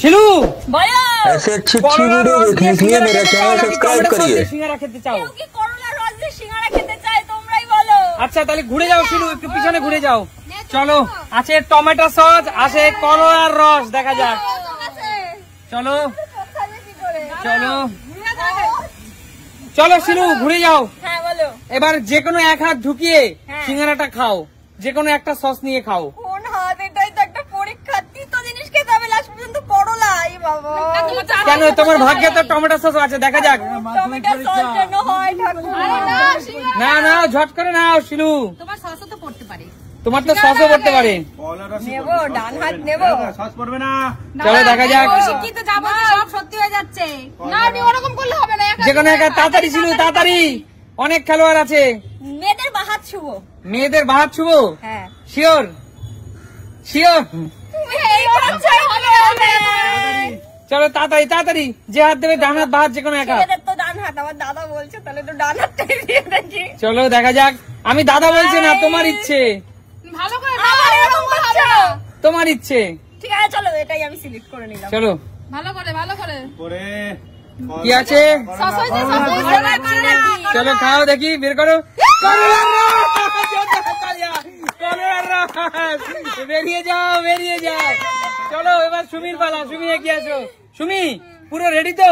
শিলু ऐसे अच्छी अच्छी वीडियो देखने के लिए मेरा चैनल सब्सक्राइब करिए। সিঙ্গারা খেতে চাও? কেউ কি করলা রস দিয়ে সিঙ্গারা খেতে চায় তোমরাই বলো। আচ্ছা তাহলে ঘুরে যাও শিলু, একটু পিছনে ঘুরে যাও। চলো, আছে টমেটো সস, আছে করলার রস, দেখা যাক। চলো চলো চলো শিলু ঘুরে যাও। হ্যাঁ বলো। এবার যে কোনো এক হাত ঢুকিয়ে সিঙ্গারাটা খাও, যে কোনো একটা সস নিয়ে খাও। কোন হাত? এটাই তো একটা পরীক্ষা। তিতো জিনিস খেতে হবে লাস্ট পর্যন্ত। করলা, এই বাবা। কেন, তোমার ভাগ্যে তো টমেটো সস আছে, দেখা যাক। টমেটো সস যেন হয় ঠাকুর। না না, ঝট করে নাও শিলু। তোমার সসও তো পড়তে পারে। তোমার তো সসও পড়তে পারে। নেবো, ডান হাত নেবো। সস পড়বে না। চলো দেখা যাক। শিক্ষিত যাবো সব সত্যি হয়ে যাচ্ছে। না আমি ওরকম করলে হবে না। যে কোনো একটা তাড়াতাড়ি শিলু, তাড়াতাড়ি, অনেক খেলোয়াড় আছে। মেয়েদের বাহাত শুভ। মেয়েদের বাহাত শুভ? হ্যাঁ শিওর শিওর। এই বাচ্চাই হবে হবে। চলো তাড়াতাড়ি তাড়াতাড়ি, যে হাত দেবে ডান হাত বাহাত যে কোনো এক হাত। ছেলেদের তো ডান হাত, আমার দাদা বলছে তাহলে তো ডান হাতটাই দিয়ে দেখি। চলো দেখা যাক। আমি দাদা বলছি না, তোমার ইচ্ছে, ভালো করে আমার এরকম হচ্ছে না। তোমার ইচ্ছে। ঠিক আছে চলো, এটাই আমি সিলেক্ট করে নিলাম। চলো ভালো করে পরে কি আছে? সস হইছে, সস হইছে নাকি? চলো খাও দেখি, বের করো। করলার রস! বেরিয়ে যাও বেরিয়ে যাও। চলো এবার সুমির পালা। সুমি এগিয়ে আসো। সুমি পুরো রেডি তো?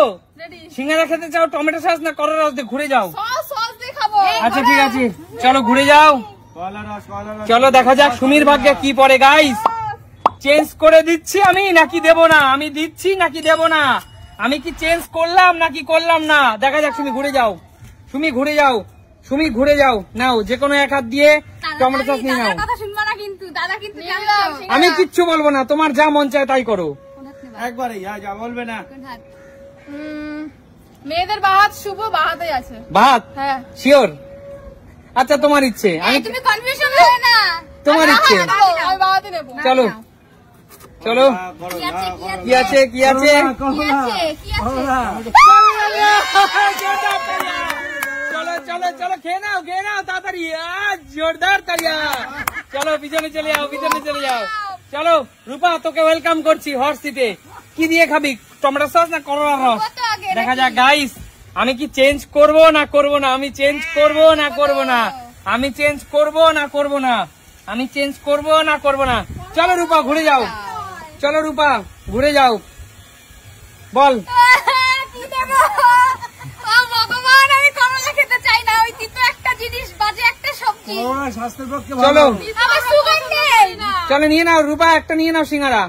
সিঙ্গারা খেতে চাও টমেটো সস না করলার রস দিয়ে? ঘুরে যাও। সস দিয়ে খাবো। আচ্ছা ঠিক আছে, চলো ঘুরে যাও। চলো দেখা যাক সুমির ভাগ্যে কি পড়ে। গাইস চেঞ্জ করে দিচ্ছি আমি নাকি দেব না, আমি দিচ্ছি নাকি দেব না, আমি কি চেঞ্জ করলাম নাকি করলাম না, দেখা যাক। সুমি ঘুরে যাও, সুমি ঘুরে যাও, সুমি ঘুরে যাও। নাও যে কোনো এক হাত দিয়ে টমেটো সস নিয়ে নাও। কথা শুনবা না কিন্তু, দাদা কিন্তু আমি কিচ্ছু বলবো না, তোমার যা মন চায় তাই করো। একবারে যা বলবে না। মেয়েদের বাহাত শুভ, বাহাতেই আছে। ভাত? হ্যাঁ শিওর? আচ্ছা তোমার ইচ্ছে। আমি তুমি কনফিউশন হয় না, তোমার ইচ্ছে। আমি বাহাতে নেব। চলো চলো, কি আছে কি আছে? চলো চলো চলো, খেয়ে নাও খেয়ে নাও তাড়াতাড়ি। জোরদার তালিয়া। চলো পিছনে চলে যাও, পিছনে চলে যাও। চলো রূপা, তোকে ওয়েলকাম করছি হট সিটে। কি দিয়ে খাবি, টমেটো সস না করলার রস? দেখা যাক গাইস, আমি কি চেঞ্জ করব না করব না, আমি চেঞ্জ করব না করব না, আমি চেঞ্জ করব না করব না, আমি চেঞ্জ করব না করব না। চলো রূপা ঘুরে যাও, চলো রূপা ঘুরে যাও, বল। কি দেব? ও ভগবান, আমি করলা খেতে চাই না, ওই তিতো একটা জিনিস, বাজে একটা সবজি। স্বাস্থ্যের পক্ষে চলো আমার সুগার নেই। চলো নিয়ে নাও রূপা, একটা নিয়ে নাও সিঙ্গারা।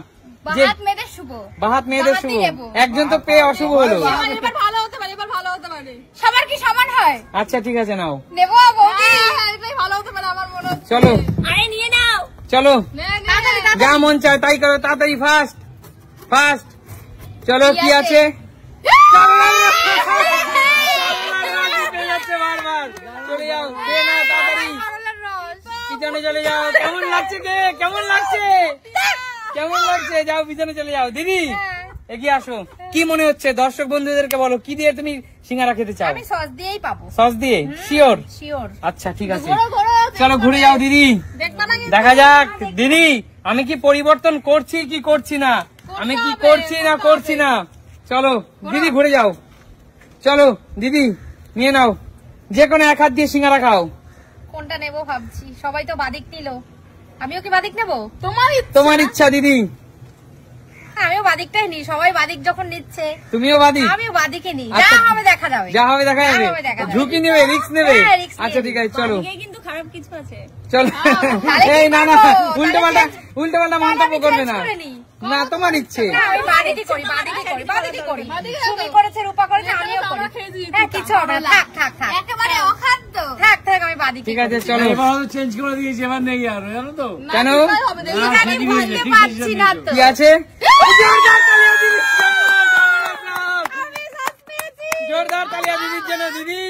বাহাত মেয়েদের শুভ। বাহাত মেয়েদের শুভ, বাহাতই নেবো। একজন তো পেয়ে অশুভ হলো। এবার ভালো হতে পারে, এবার ভালো হতে পারে। সবার কি সমান হয়? আচ্ছা ঠিক আছে নাও। নেব বৌদি, এটাই ভালো হতে পারে আমার মনে হচ্ছে। চলো আরে নিয়ে নাও। চলো, তাড়াতাড়ি যা মন চায় তাই করো, তাড়াতাড়ি ফাস্ট ফাস্ট। চলো কি আছে? বারবার চলে যাও, খেয়ে নাও তাড়াতাড়ি, পিছনে চলে যাও। কেমন লাগছে কে, কেমন লাগছে, কেমন লাগছে? যাও পিছনে চলে যাও। দিদি এগিয়ে আসো। কি মনে হচ্ছে, দর্শক বন্ধুদেরকে বলো, কি দিয়ে তুমি সিঙ্গারা খেতে চাও? আমি সস দিয়েই পাবো। সস দিয়ে? শিওর? শিওর। আচ্ছা ঠিক আছে, চলো ঘুরে যাও দিদি, দেখা যাক। দিদি আমি কি পরিবর্তন করছি কি করছি না, আমি কি করছি না করছি না। চলো দিদি ঘুরে যাও। চলো দিদি নিয়ে নাও, যে কোনো এক হাত দিয়ে সিঙ্গারা খাও। কোনটা নেবো ভাবছি, সবাই তো বাদিক নিল, আমিও কি বাদিক নেবো? তোমার ইচ্ছা দিদি। আমিও বাদিকটাই নিই, সবাই বাদিক যখন নিচ্ছে তুমিও বাদি? আমিও বাদিকে নিই, আচ্ছা, যা হবে দেখা যাবে। যা হবে দেখা যাবে। যা হবে দেখা যাবে। ঝুঁকি নেবে, রিস্ক নেবে। হ্যাঁ, risk আচ্ছা নেব। ঠিক আছে চলো। বাদিকে কিন্তু খারাপ কিছু আছে। চলো তাহলে কি এই না না, করবো? উল্টো পাল্টা তাহলে উল্টো পাল্টা তাহলে মন্তব্য আমি করবে change না। করে নিই। না তোমার ইচ্ছে। না, আমি বাদিকে করি, বাদিকে করি, বাদিকে করি। তুমি করেছে, রূপা করেছে, আমিও করি। হ্যাঁ, কিছু হবে না, থাক থাক থাক, একেবারে অখাদ্য। থাক থাক, আমি বাদিকে ঠিক আছে করি। চলো। এবার চেঞ্জ করে দিয়েছি, এবার নেই আর, জানো তো? কেন? আমি বলতে পারছি না তো। কি আছে? জোরদার তালিয়া দিদি, জোরদার তালিয়া দিদির জন্য। দিদি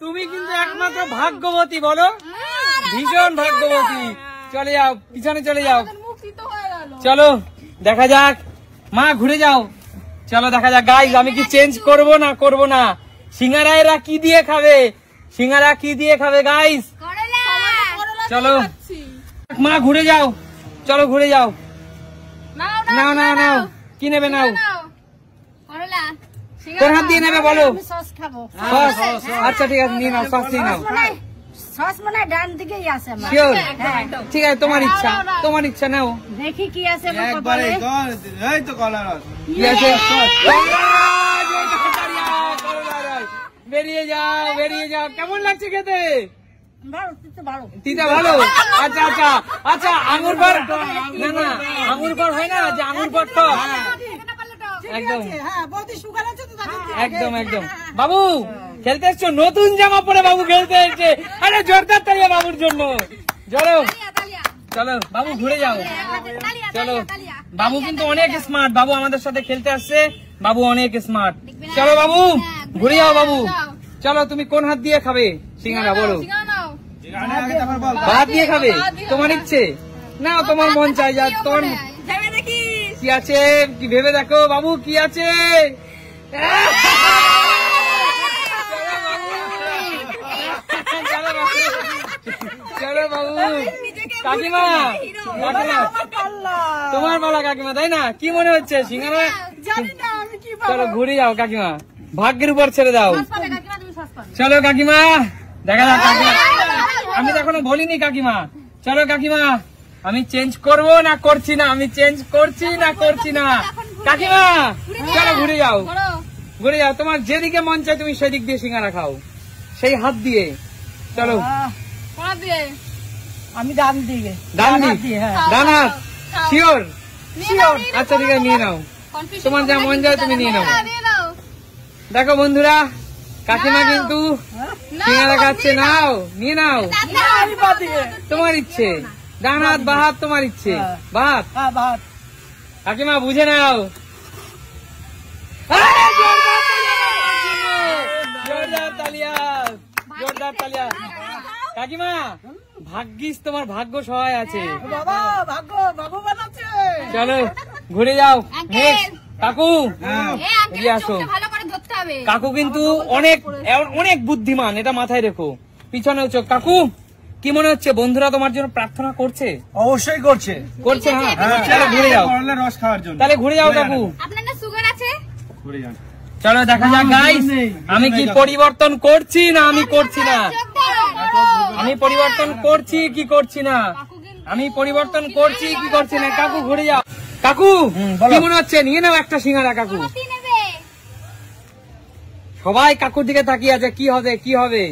তুমি কিন্তু একমাত্র ভাগ্যবতী, বলো ভীষণ ভাগ্যবতী। চলে যাও, পিছনে চলে যাও। চলো দেখা যাক, মা ঘুরে যাও। চলো দেখা যাক গাইস, আমি কি চেঞ্জ করব না করব না। সিঙ্গারা এরা কি দিয়ে খাবে, সিঙ্গারা কি দিয়ে খাবে গাইস? চলো মা ঘুরে যাও, চলো ঘুরে যাও। নাও নাও নাও, কি নেবে নাও? করলা কোন হাত দিয়ে নেবে বলো? আমি সস খাবো। সস? আচ্ছা ঠিক আছে, নিয়ে নাও, সস নিয়ে নাও। সস মানে ডান দিকেই আছে আমার। শিওর? ঠিক আছে, তোমার ইচ্ছা, তোমার ইচ্ছা নাও। দেখি কি আছে আমার একবারে কপালে। কর, এই তো কলা রস। কি আছে? বেরিয়ে যাও, বেরিয়ে যাও। কেমন লাগছে খেতে? ভালো, কিন্তু ভালো। তিতা ভালো? আচ্ছা আচ্ছা আচ্ছা, আঙুর পর না না, আঙুর পর হয় না যে আঙুর পর তো একদম একদম একদম। বাবু খেলতে এসছো? নতুন জামা পরে বাবু খেলতে এসছে। আরে জোরদার তালিয়া বাবুর জন্য। চলো চলো বাবু, ঘুরে যাও। চলো, বাবু কিন্তু অনেক স্মার্ট। বাবু আমাদের সাথে খেলতে আসছে, বাবু অনেক স্মার্ট। চলো বাবু, ঘুরে যাও বাবু। চলো, তুমি কোন হাত দিয়ে খাবে সিঙ্গারা বলো? যেখানে আগে তারপর বল। ভাত দিয়ে খাবে? তোমার ইচ্ছে নাও, তোমার মন চাই যা। তোমার কি আছে কি ভেবে দেখো বাবু, কি আছে? চলো বাবু। কাকিমা, কাকিমা তোমার পালা কাকিমা, তাই না? কি মনে হচ্ছে সিঙ্গারা? চলো ঘুরে যাও কাকিমা, ভাগ্যের উপর ছেড়ে দাও। চলো কাকিমা, দেখা যাক কাকিমা। আমি তো এখনো বলিনি কাকিমা। চলো কাকিমা, আমি চেঞ্জ করবো না করছি না, আমি চেঞ্জ করছি না করছি না। কাকিমা চলো ঘুরে যাও, ঘুরে যাও। তোমার যেদিকে মন চায় তুমি সেদিক দিয়ে সিঙ্গারা খাও, সেই হাত দিয়ে। চলো। আমি ডান দিকে। ডান দিক? ডান হাত? শিওর? আচ্ছা ঠিক আছে, নিয়ে নাও। তোমার যা মন যায় তুমি নিয়ে নাও। দেখো বন্ধুরা, কাকিমা কিন্তু সিঙ্গারা খাচ্ছে। নাও, নিয়ে নাও। তোমার ইচ্ছে, ডান হাত বা হাত, তোমার ইচ্ছে। ভাত? কাকিমা বুঝে নাও। জোরদার তালিয়া, জোরদার তালিয়া। কাকিমা ভাগ্যিস তোমার ভাগ্য সহায় আছে। চলো ঘুরে যাও। নেক্সট কাকু, এগিয়ে আসো। কাকু কিন্তু অনেক অনেক বুদ্ধিমান, এটা মাথায় রেখো। পিছনেও চোখ। কাকু কি মনে হচ্ছে, বন্ধুরা তোমার জন্য প্রার্থনা করছে? অবশ্যই করছে। করছে? হ্যাঁ, চলো ঘুরে যাও। করলা রস খাওয়ার জন্য। তাহলে ঘুরে যাও কাকু। আপনার না সুগার আছে? ঘুরে যান। চলো দেখা যাক গাইস, আমি কি পরিবর্তন করছি না আমি করছি না। আমি পরিবর্তন করছি কি করছি না, আমি পরিবর্তন করছি কি করছি না। কাকু ঘুরে যাও। কাকু কি মনে হচ্ছে, নিয়ে নাও একটা সিঙ্গারা। কাকু সবাই কাকুর দিকে তাকিয়ে আছে, কি হবে কি হবে।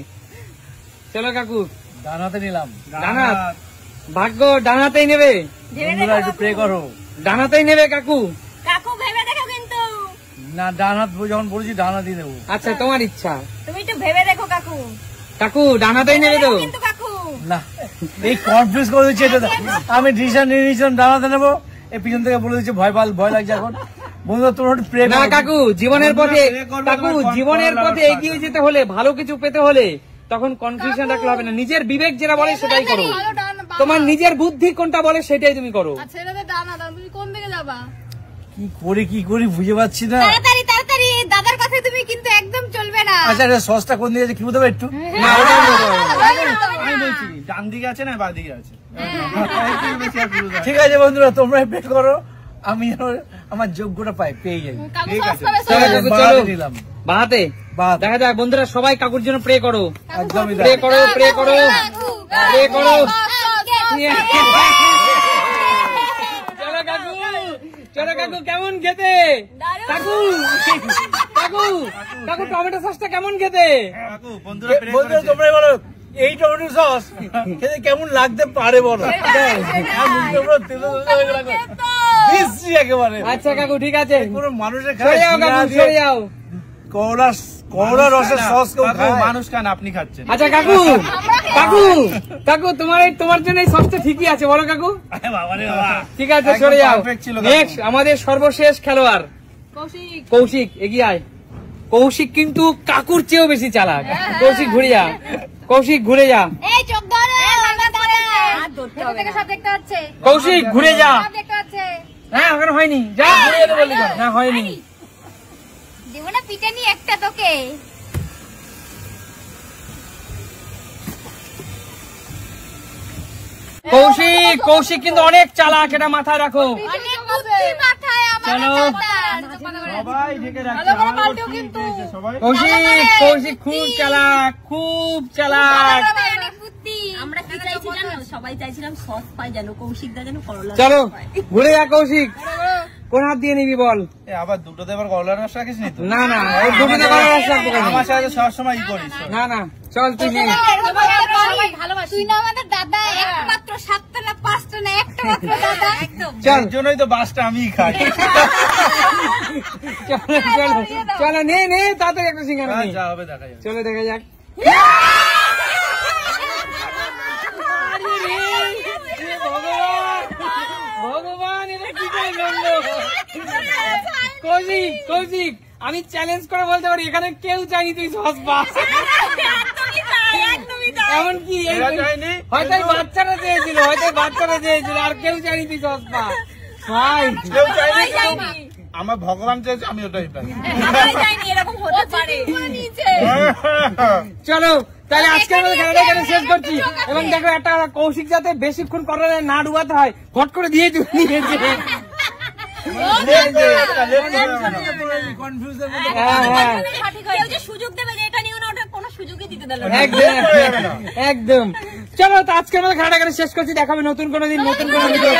চলো কাকু, ডানাতে নিলাম। ডানাত? ভাগ্য ডানাতেই নেবে? বন্ধুরা একটু প্রে করো। ডানাতেই নেবে কাকু? কাকু ভেবে দেখো কিন্তু। না, ডান হাত যখন বলেছি ডান হাতই নেবো। আচ্ছা তোমার ইচ্ছা। তুমি একটু ভেবে দেখো কাকু। কাকু ডানাতেই নেবে তো? কিন্তু কাকু না, এই কনফিউজ করে দিচ্ছে এটা। আমি ডিসিশন নিয়ে নিয়েছিলাম ডানাতে নেবো, এই পিছন থেকে বলে দিচ্ছে ভয় লাগছে এখন। বন্ধুরা তোমরা একটু প্রে না কাকু, জীবনের পথে, কাকু জীবনের পথে এগিয়ে যেতে হলে, ভালো কিছু পেতে হলে তখন কনফিউশন রাখলে হবে না। নিজের বিবেক যেটা বলে সেটাই করো। তোমার নিজের বুদ্ধি কোনটা বলে সেটাই তুমি করো। তুমি কোন দিকে যাবা? কি করি বুঝে পাচ্ছি না। তাড়াতাড়ি তাড়াতাড়ি, দাদার কথা তুমি কিন্তু একদম চলবে না। আচ্ছা, এটা সসটা কোন দিকে আছে কি বলতে একটু? না, ওটাই বলো। আমি বলছি ডান দিকে আছে না বাঁ দিকে আছে। ঠিক আছে বন্ধুরা, তোমরা প্রে করো, আমি যেন আমার যোগ্যটা পেয়ে যাই। ঠিক আছে, চলো কাকু, চলো নিলাম বাহাতে। বাদ। দেখা যাক বন্ধুরা, সবাই কাকুর জন্য প্রে করো, একদমই প্রে করো, প্রে করো, প্রে করো। চলো কাকু, চলো কাকু, কেমন খেতে? কাকু কাকু কাকু টমেটো সসটা কেমন খেতে? বন্ধুরা তোমরাই বলো, এই টমেটো সস খেতে কেমন লাগতে পারে বলো। একেবারে। আচ্ছা কাকু ঠিক আছে, কোনো মানুষের সরে যাও কাকু, সরে যাও। করলা রসের সস কেউ মানুষ খান, আপনি খাচ্ছেন। আচ্ছা কাকু, কাকু কাকু তোমার জন্য এই সসটা ঠিকই আছে বলো কাকু। ঠিক আছে, সরে যাও। নেক্সট আমাদের সর্বশেষ খেলোয়াড় কৌশিক, এগিয়ে আয়। কৌশিক কিন্তু কাকুর চেয়েও বেশি চালাক। কৌশিক ঘুরে যা, কৌশিক ঘুরে যা। এই চোখ ধরো, আমরা ধরে সব দেখতে পাচ্ছে। কৌশিক ঘুরে যা। সব দেখতে পাচ্ছে। হ্যাঁ এখন হয়নি, যা ঘুরে যেতে বললি কেন? না হয়নি। দেবো না পিটানি একটা তোকে। কৌশিক কৌশিক কিন্তু অনেক চালাক, এটা মাথায় রাখো। চলো সবাই ঢেকে রাখছে, কৌশিক কৌশিক খুব চালাক, খুব চালাক। আমরা কি চাইছিলাম? সবাই চাইছিলাম সস পাই যেন, কৌশিক দা যেন করলা। চলো ঘুরে যা কৌশিক, কোন হাত দিয়ে নিবি বল? আবার দুটোতে আবার করলার রস রাখিস নি তো? না না ওই দুটোতে করার রস রাখবো কেন? আমার সাথে সবসময় ই করিস। না না চল তুই নে। তুই না আমাদের দাদা, একমাত্র 7টা না 5টা না, একটা মাত্র দাদা। চল এর জন্যই তো বাসটা আমিই খাই। চলো চলো চলো নে নে তাড়াতাড়ি একটা সিঙ্গারা নে। যা হবে দেখা যাবে। চলো দেখা যাক। ভগবান এটা কি করে জমলো? কৌশিক কৌশিক আমি চ্যালেঞ্জ করে বলতে পারি এখানে কেউ চাইনি তুই সস পাস। এমনকি এরা চায়নি? হয়তো এই বাচ্চারা চেয়েছিল, হয়তো এই বাচ্চারা চেয়েছিল, আর কেউ চাইনি তুই সস পাস। ভাই কেউ চাইনি, আমার ভগবান চেয়েছে আমি ওটাই পাই। এরকম হতে পারে। চলো তাহলে আজকের মধ্যে খেলাটা এখানে শেষ করছি। এবং দেখো একটা কৌশিক যাতে বেশিক্ষণ করলে না ডুবাতে হয়, ফট করে দিয়ে নিয়েছে। কনফিউজের হ্যাঁ হ্যাঁ কেউ যে সুযোগ দেবে যে এটা নিও না, ওটা কোনো সুযোগই দিতে দিল না। একদম একদম। চলো তো আজকের মধ্যে খেলাটা এখানে শেষ করছি, দেখাবে নতুন কোনো দিন নতুন কোনো ভিডিও।